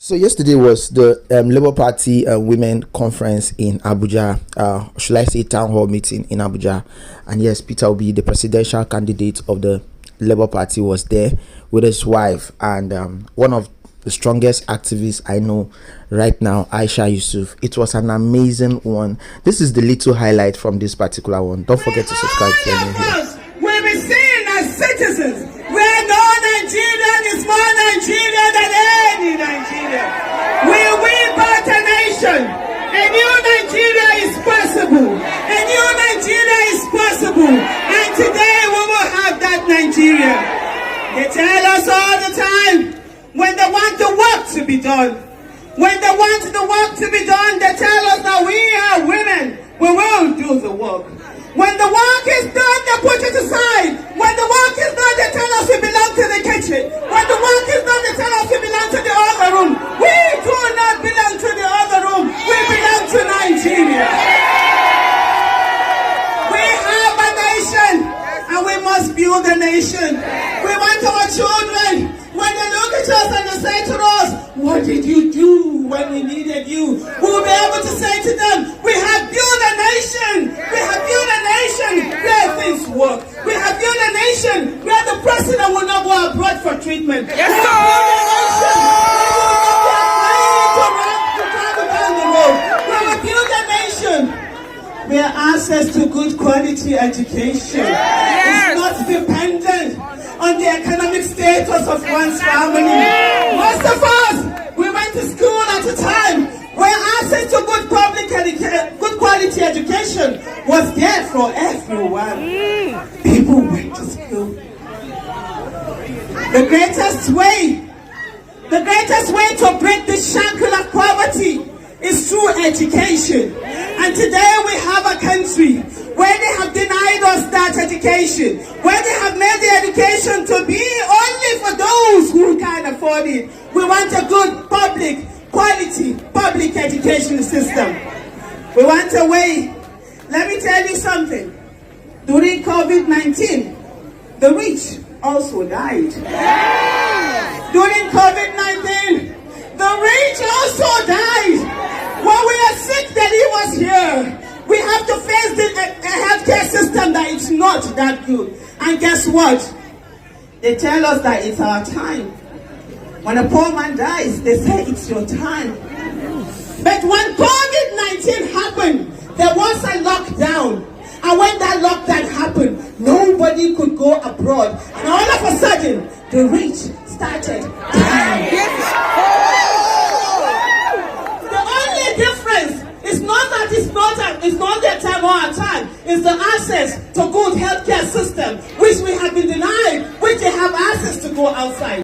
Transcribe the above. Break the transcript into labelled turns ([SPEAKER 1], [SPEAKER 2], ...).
[SPEAKER 1] So yesterday was the Labour Party Women Conference in Abuja. Should I say town hall meeting in Abuja? And yes, Peter Obi, the presidential candidate of the Labour Party, was there with his wife and one of the strongest activists I know right now, Aisha Yusuf. It was an amazing one. This is the little highlight from this particular one. Don't forget to subscribe to me here.
[SPEAKER 2] We'll be seen as citizens where no Nigerian is more Nigerian than any Nigerian. We built a nation. A new Nigeria is possible. A new Nigeria is possible. And today we will have that Nigeria. They tell us all the time, when they want the work to be done, when they want the work to be done, they tell us that we are women. We will do the work. When the work is done, they put it aside. When the work is done, they tell us we belong to the kitchen. When the work is done, they tell us we belong to the other room. We do not belong to the other room. We belong to Nigeria. We have a nation, and we must build a nation. We want our children, when they look at us and they say to us, what did you do when we needed you? We will be able to say to them, we have built a nation. We have built a nation where things work. We have built a nation where the president will not go abroad for treatment. Yes, we have built a nation where you will not be afraid to travel down the road. We have built a nation where access to good quality education is not dependent on the economic status of one's family. Most of us, we went to school at a time where access to good good quality education was there for everyone. People went to school. The greatest way to break the shackle of poverty is through education. And today we have a country where they have denied us that education, where they have made the education to be only for those who can afford it. We want a good quality public education system. We want a way. Let me tell you something. During COVID-19, the rich also died. During COVID-19, the rich also died. When we are sick, that he was here. We have to face the healthcare system that it's not that good. And guess what? They tell us that it's our time. When a poor man dies, they say it's your time. But when COVID-19 happened, there was a lockdown. And when that lockdown happened, nobody could go abroad. And all of a sudden, the rich started dying. The only difference is not that it's not their time or our time. It's the access to good healthcare system, which we have been denied, which they have access to go outside.